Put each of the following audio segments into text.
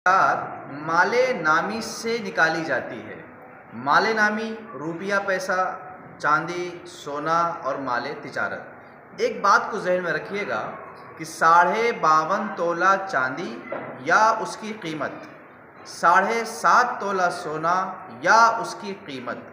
ज़कात माले नामी से निकाली जाती है। माले नामी रुपया, पैसा, चांदी, सोना और माले तिजारत। एक बात को जहन में रखिएगा कि 52.5 तोला चांदी या उसकी कीमत, 7.5 तोला सोना या उसकी कीमत,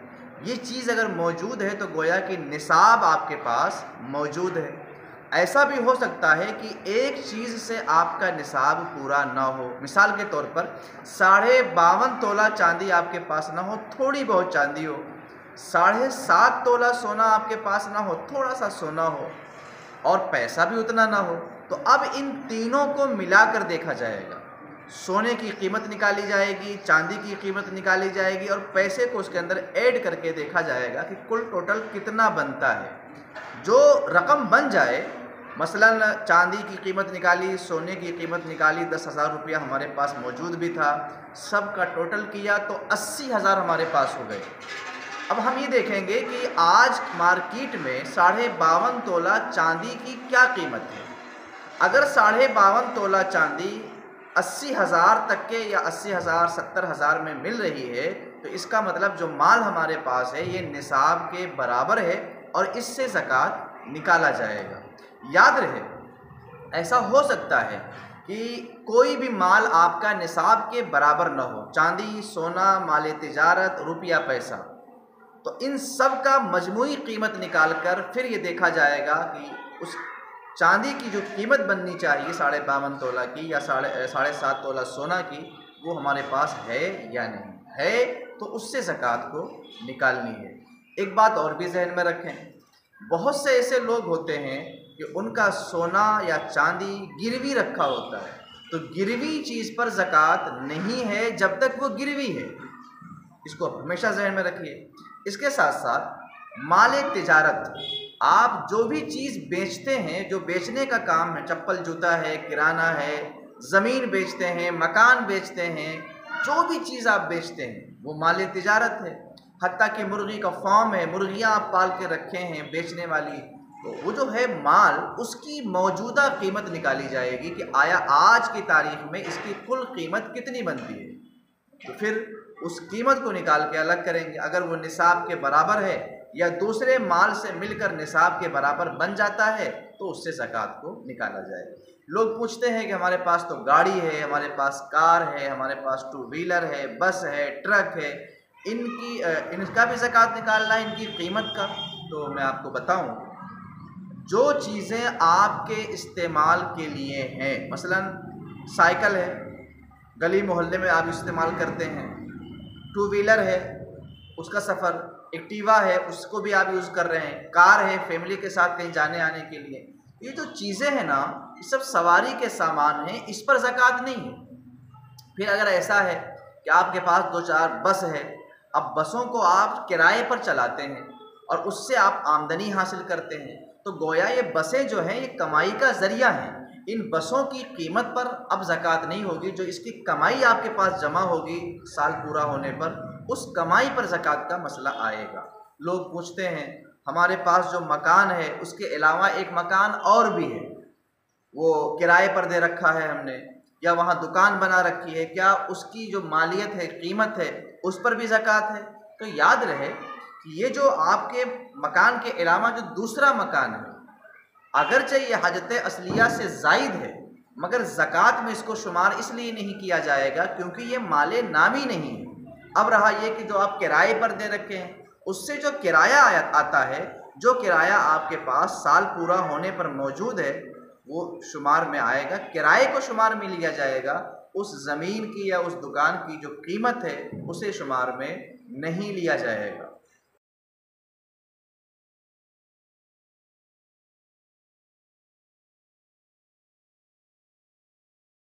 ये चीज़ अगर मौजूद है तो गोया कि निसाब आपके पास मौजूद है। ऐसा भी हो सकता है कि एक चीज़ से आपका निसाब पूरा ना हो। मिसाल के तौर पर 52.5 तोला चांदी आपके पास ना हो, थोड़ी बहुत चांदी हो, 7.5 तोला सोना आपके पास ना हो, थोड़ा सा सोना हो, और पैसा भी उतना ना हो। तो अब इन तीनों को मिलाकर देखा जाएगा। सोने की कीमत निकाली जाएगी, चांदी की कीमत निकाली जाएगी और पैसे को उसके अंदर ऐड करके देखा जाएगा कि कुल टोटल कितना बनता है। जो रकम बन जाए, मसलन चांदी की कीमत निकाली, सोने की कीमत निकाली, 10,000 रुपया हमारे पास मौजूद भी था, सब का टोटल किया तो 80,000 हमारे पास हो गए। अब हम ये देखेंगे कि आज मार्केट में 52.5 तोला चांदी की क्या कीमत है। अगर 52.5 तोला चांदी 80,000 तक के या 80,000 70,000 में मिल रही है तो इसका मतलब जो माल हमारे पास है ये निसाब के बराबर है और इससे ज़कात निकाला जाएगा। याद रहे, ऐसा हो सकता है कि कोई भी माल आपका निसाब के बराबर न हो, चांदी, सोना, माले तिजारत, रुपया, पैसा, तो इन सब का मजमूई कीमत निकाल कर फिर ये देखा जाएगा कि उस चांदी की जो कीमत बननी चाहिए 52.5 तोला की या 7.5 तोला सोना की, वो हमारे पास है या नहीं है, तो उससे ज़कात को निकालनी है। एक बात और भी जहन में रखें, बहुत से ऐसे लोग होते हैं कि उनका सोना या चांदी गिरवी रखा होता है, तो गिरवी चीज़ पर ज़कात नहीं है जब तक वो गिरवी है। इसको हमेशा जहन में रखिए। इसके साथ साथ माले तिजारत, आप जो भी चीज़ बेचते हैं, जो बेचने का काम है, चप्पल जूता है, किराना है, ज़मीन बेचते हैं, मकान बेचते हैं, जो भी चीज़ आप बेचते हैं वो माले तिजारत है। हत्ता कि मुर्गी का फार्म है, मुर्गियाँ आप पाल के रखे हैं बेचने वाली, तो वो जो है माल, उसकी मौजूदा कीमत निकाली जाएगी कि आया आज की तारीख में इसकी कुल कीमत कितनी बनती है। तो फिर उस कीमत को निकाल के अलग करेंगे। अगर वो निसाब के बराबर है या दूसरे माल से मिलकर निसाब के बराबर बन जाता है तो उससे ज़कात को निकाला जाएगा। लोग पूछते हैं कि हमारे पास तो गाड़ी है, हमारे पास कार है, हमारे पास 2 व्हीलर है, बस है, ट्रक है, इनका भी ज़कात निकालना है, इनकी कीमत का। तो मैं आपको बताऊं, जो चीज़ें आपके इस्तेमाल के लिए हैं, मसलन साइकिल है, गली मोहल्ले में आप इस्तेमाल करते हैं, 2 व्हीलर है, उसका सफ़र, एक्टिवा है, उसको भी आप यूज़ कर रहे हैं, कार है, फैमिली के साथ कहीं जाने आने के लिए, ये जो चीज़ें हैं ना, ये सब सवारी के सामान हैं, इस पर ज़कात नहीं है। फिर अगर ऐसा है कि आपके पास 2-4 बस है, अब बसों को आप किराए पर चलाते हैं और उससे आप आमदनी हासिल करते हैं, तो गोया ये बसें जो हैं ये कमाई का ज़रिया हैं। इन बसों की कीमत पर अब ज़कात नहीं होगी, जो इसकी कमाई आपके पास जमा होगी साल पूरा होने पर, उस कमाई पर ज़कात का मसला आएगा। लोग पूछते हैं हमारे पास जो मकान है उसके अलावा एक मकान और भी है, वो किराए पर दे रखा है हमने, या वहाँ दुकान बना रखी है, क्या उसकी जो मालियत है, कीमत है, उस पर भी ज़कात है? तो याद रहे कि ये जो आपके मकान के अलावा जो दूसरा मकान है, अगरचे ये हजत असलिया से ज़ायद है, मगर ज़कात में इसको शुमार इसलिए नहीं किया जाएगा क्योंकि ये माले नामी नहीं है। अब रहा ये कि जो आप किराए पर दे रखे हैं, उससे जो किराया आता है, जो किराया आपके पास साल पूरा होने पर मौजूद है, वो शुमार में आएगा। किराए को शुमार में लिया जाएगा, उस ज़मीन की या उस दुकान की जो कीमत है उसे शुमार में नहीं लिया जाएगा।